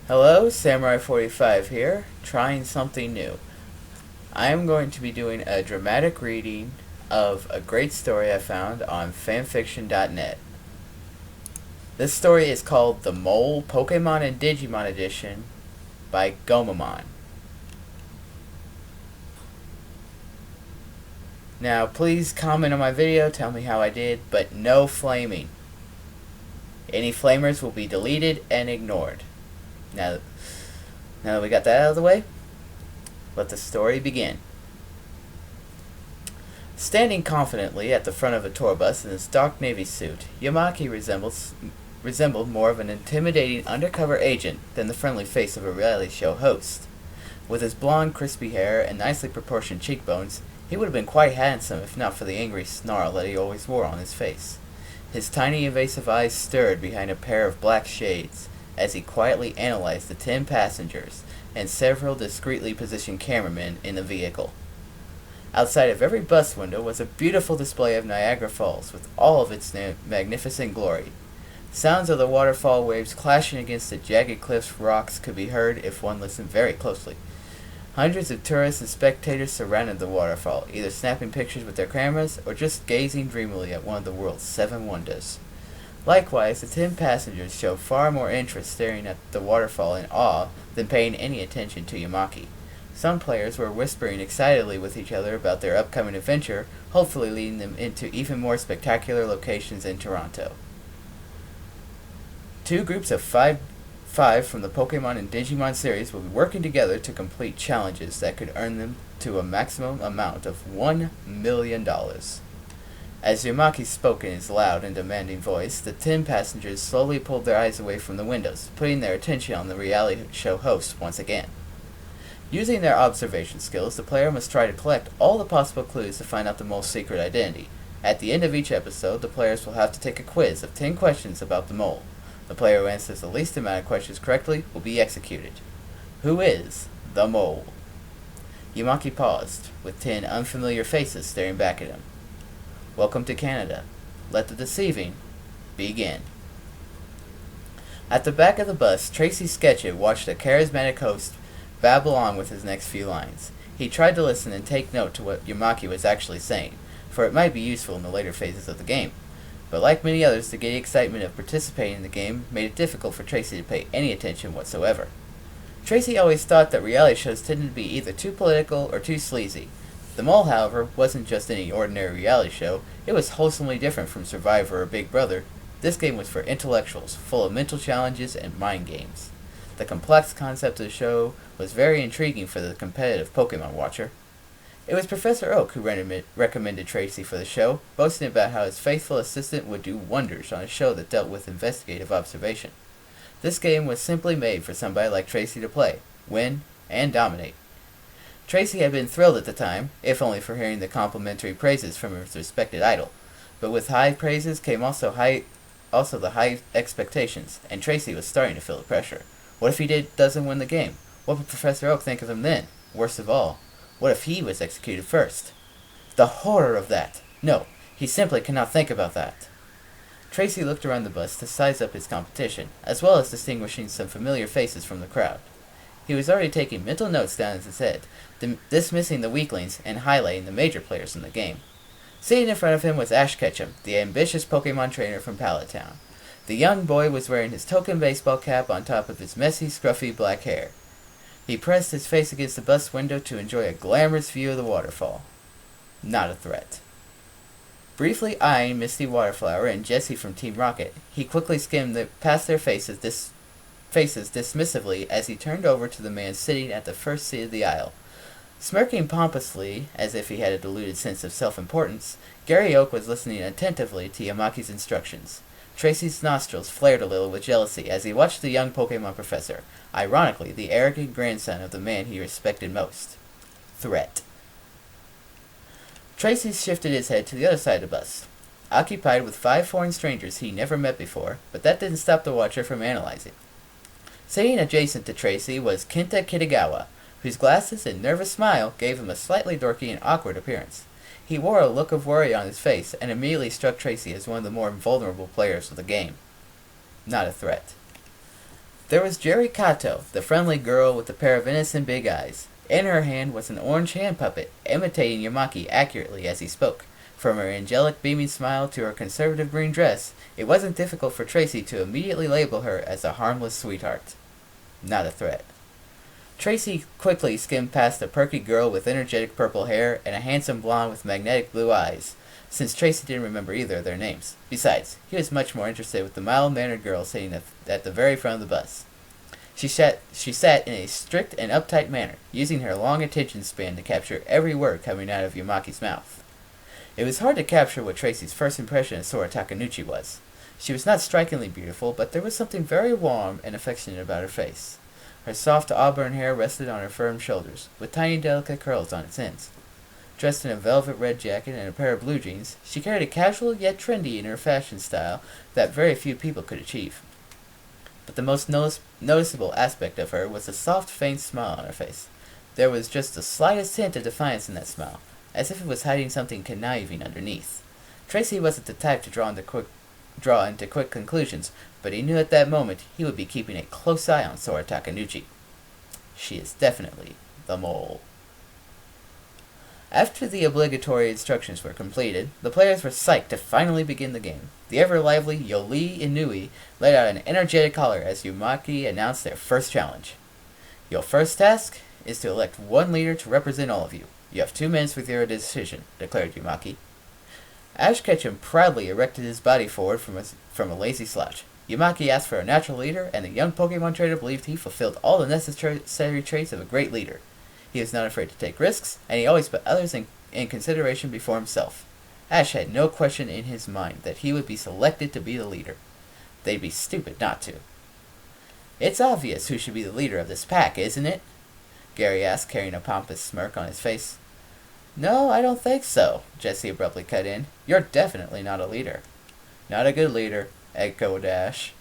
Hello, Samurai45 here, trying something new. I am going to be doing a dramatic reading of a great story I found on fanfiction.net. This story is called The Mole Pokemon and Digimon Edition by Gomamon. Now, please comment on my video, tell me how I did, but no flaming. Any flamers will be deleted and ignored. Now that we got that out of the way, let the story begin. Standing confidently at the front of a tour bus in his dark navy suit, Yamaki resembled more of an intimidating undercover agent than the friendly face of a reality show host. With his blonde, crispy hair and nicely proportioned cheekbones, he would have been quite handsome if not for the angry snarl that he always wore on his face. His tiny, evasive eyes stirred behind a pair of black shades as he quietly analyzed the 10 passengers and several discreetly positioned cameramen in the vehicle. Outside of every bus window was a beautiful display of Niagara Falls with all of its magnificent glory. Sounds of the waterfall waves clashing against the jagged cliffs rocks could be heard if one listened very closely. Hundreds of tourists and spectators surrounded the waterfall, either snapping pictures with their cameras or just gazing dreamily at one of the world's 7 wonders. Likewise, the 10 passengers showed far more interest staring at the waterfall in awe than paying any attention to Yamaki. Some players were whispering excitedly with each other about their upcoming adventure, hopefully leading them into even more spectacular locations in Toronto. Two groups of five from the Pokemon and Digimon series will be working together to complete challenges that could earn them to a maximum amount of $1 million. As Yamaki spoke in his loud and demanding voice, the 10 passengers slowly pulled their eyes away from the windows, putting their attention on the reality show host once again. Using their observation skills, the player must try to collect all the possible clues to find out the mole's secret identity. At the end of each episode, the players will have to take a quiz of 10 questions about the mole. The player who answers the least amount of questions correctly will be executed. Who is the mole? Yamaki paused, with 10 unfamiliar faces staring back at him. Welcome to Canada. Let the deceiving begin. At the back of the bus, Tracy Sketchit watched the charismatic host babble on with his next few lines. He tried to listen and take note to what Yamaki was actually saying, for it might be useful in the later phases of the game. But like many others, the giddy excitement of participating in the game made it difficult for Tracy to pay any attention whatsoever. Tracy always thought that reality shows tended to be either too political or too sleazy. The Mole, however, wasn't just any ordinary reality show, it was wholesomely different from Survivor or Big Brother. This game was for intellectuals, full of mental challenges and mind games. The complex concept of the show was very intriguing for the competitive Pokemon watcher. It was Professor Oak who recommended Tracy for the show, boasting about how his faithful assistant would do wonders on a show that dealt with investigative observation. This game was simply made for somebody like Tracy to play, win, and dominate. Tracy had been thrilled at the time, if only for hearing the complimentary praises from his respected idol. But with high praises came also the high expectations, and Tracy was starting to feel the pressure. What if he doesn't win the game? What would Professor Oak think of him then? Worst of all, what if he was executed first? The horror of that! No, he simply cannot think about that. Tracy looked around the bus to size up his competition, as well as distinguishing some familiar faces from the crowd. He was already taking mental notes down in his head, dismissing the weaklings and highlighting the major players in the game. Sitting in front of him was Ash Ketchum, the ambitious Pokemon trainer from Pallet Town. The young boy was wearing his token baseball cap on top of his messy, scruffy black hair. He pressed his face against the bus window to enjoy a glamorous view of the waterfall. Not a threat. Briefly eyeing Misty Waterflower and Jessie from Team Rocket, he quickly skimmed past their faces dismissively as he turned over to the man sitting at the first seat of the aisle. Smirking pompously, as if he had a deluded sense of self-importance, Gary Oak was listening attentively to Yamaki's instructions. Tracy's nostrils flared a little with jealousy as he watched the young Pokemon professor, ironically the arrogant grandson of the man he respected most. Threat. Tracy shifted his head to the other side of the bus, occupied with 5 foreign strangers he never met before, but that didn't stop the watcher from analyzing. Sitting adjacent to Tracy was Kenta Kitagawa, whose glasses and nervous smile gave him a slightly dorky and awkward appearance. He wore a look of worry on his face and immediately struck Tracy as one of the more vulnerable players of the game. Not a threat. There was Jerry Kato, the friendly girl with a pair of innocent big eyes. In her hand was an orange hand puppet, imitating Yamaki accurately as he spoke. From her angelic beaming smile to her conservative green dress, it wasn't difficult for Tracy to immediately label her as a harmless sweetheart. Not a threat. Tracy quickly skimmed past a perky girl with energetic purple hair and a handsome blonde with magnetic blue eyes, since Tracy didn't remember either of their names. Besides, he was much more interested with the mild-mannered girl sitting at the very front of the bus. She sat in a strict and uptight manner, using her long attention span to capture every word coming out of Yamaki's mouth. It was hard to capture what Tracy's first impression of Sora Takanuchi was. She was not strikingly beautiful, but there was something very warm and affectionate about her face. Her soft auburn hair rested on her firm shoulders, with tiny delicate curls on its ends. Dressed in a velvet red jacket and a pair of blue jeans, she carried a casual yet trendy in her fashion style that very few people could achieve. But the most noticeable aspect of her was a soft, faint smile on her face. There was just the slightest hint of defiance in that smile, as if it was hiding something conniving underneath. Tracy wasn't the type to draw into quick conclusions, but he knew at that moment he would be keeping a close eye on Sora Takanuchi. She is definitely the mole. After the obligatory instructions were completed, the players were psyched to finally begin the game. The ever-lively Yoli Inui let out an energetic holler as Yumaki announced their first challenge. Your first task is to elect one leader to represent all of you. You have 2 minutes with your decision, declared Yumaki. Ash Ketchum proudly erected his body forward from a lazy slouch. Yumaki asked for a natural leader, and the young Pokemon trader believed he fulfilled all the necessary traits of a great leader. He was not afraid to take risks, and he always put others in consideration before himself. Ash had no question in his mind that he would be selected to be the leader. They'd be stupid not to. It's obvious who should be the leader of this pack, isn't it? Gary asked, carrying a pompous smirk on his face. No, I don't think so, Jesse abruptly cut in. You're definitely not a leader. Not a good leader, echoed Ash.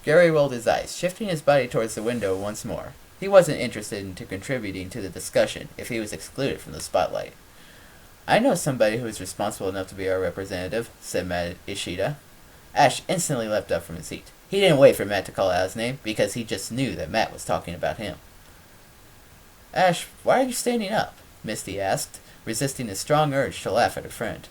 Gary rolled his eyes, shifting his body towards the window once more. He wasn't interested in contributing to the discussion if he was excluded from the spotlight. I know somebody who is responsible enough to be our representative, said Matt Ishida. Ash instantly leapt up from his seat. He didn't wait for Matt to call out his name, because he just knew that Matt was talking about him. Ash, why are you standing up? Misty asked, resisting a strong urge to laugh at her friend.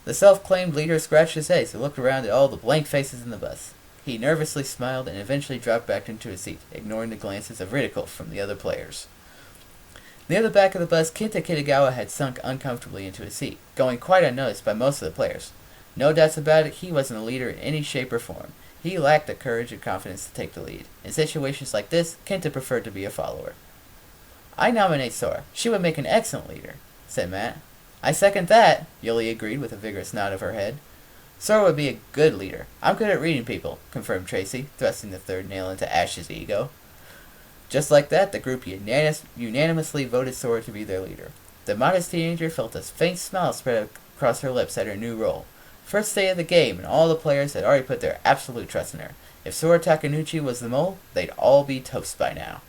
The self-claimed leader scratched his head and looked around at all the blank faces in the bus. He nervously smiled and eventually dropped back into his seat, ignoring the glances of ridicule from the other players. Near the back of the bus, Kenta Kitagawa had sunk uncomfortably into his seat, going quite unnoticed by most of the players. No doubts about it, he wasn't a leader in any shape or form. He lacked the courage and confidence to take the lead. In situations like this, Kenta preferred to be a follower. I nominate Sora. She would make an excellent leader, said Matt. I second that, Yuli agreed with a vigorous nod of her head. Sora would be a good leader. I'm good at reading people, confirmed Tracy, thrusting the third nail into Ash's ego. Just like that, the group unanimously voted Sora to be their leader. The modest teenager felt a faint smile spread across her lips at her new role. First day of the game, and all the players had already put their absolute trust in her. If Sora Takanuchi was the mole, they'd all be toast by now.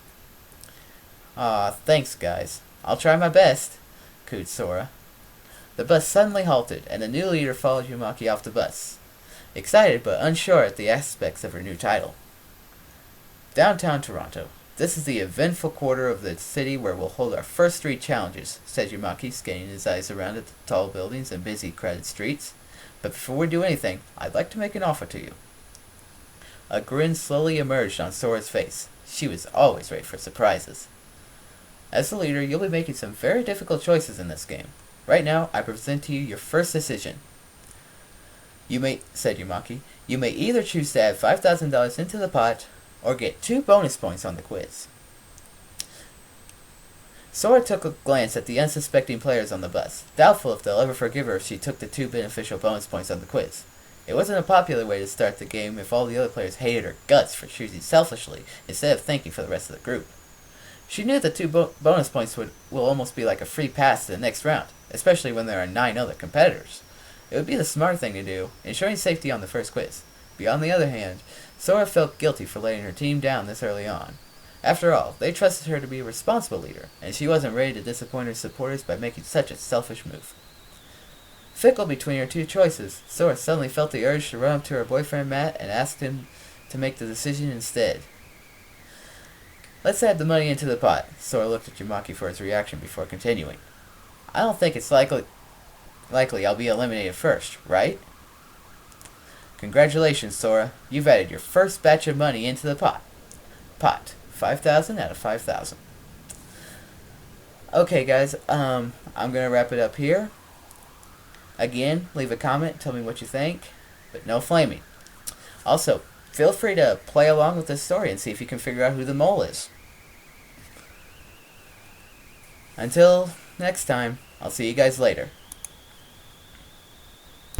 Aw, thanks guys. I'll try my best, cooed Sora. The bus suddenly halted, and the new leader followed Yumaki off the bus, excited but unsure at the aspects of her new title. Downtown Toronto. This is the eventful quarter of the city where we'll hold our first 3 challenges, said Yumaki, scanning his eyes around at the tall buildings and busy, crowded streets. But before we do anything, I'd like to make an offer to you. A grin slowly emerged on Sora's face. She was always ready for surprises. As the leader, you'll be making some very difficult choices in this game. Right now, I present to you your first decision. Said Yumaki, you may either choose to add $5,000 into the pot, or get 2 bonus points on the quiz. Sora took a glance at the unsuspecting players on the bus, doubtful if they'll ever forgive her if she took the 2 beneficial bonus points on the quiz. It wasn't a popular way to start the game if all the other players hated her guts for choosing selfishly instead of thinking for the rest of the group. She knew the 2 bonus points will almost be like a free pass to the next round, especially when there are 9 other competitors. It would be the smart thing to do, ensuring safety on the first quiz. But on the other hand, Sora felt guilty for letting her team down this early on. After all, they trusted her to be a responsible leader, and she wasn't ready to disappoint her supporters by making such a selfish move. Fickle between her 2 choices, Sora suddenly felt the urge to run up to her boyfriend Matt and ask him to make the decision instead. Let's add the money into the pot. Sora looked at Yamaki for his reaction before continuing. I don't think it's likely I'll be eliminated first, right? Congratulations, Sora. You've added your first batch of money into the pot. 5,000 out of 5,000. Okay, guys, I'm gonna wrap it up here. Again, leave a comment, tell me what you think, but no flaming. Also, feel free to play along with this story and see if you can figure out who the mole is. Until next time, I'll see you guys later.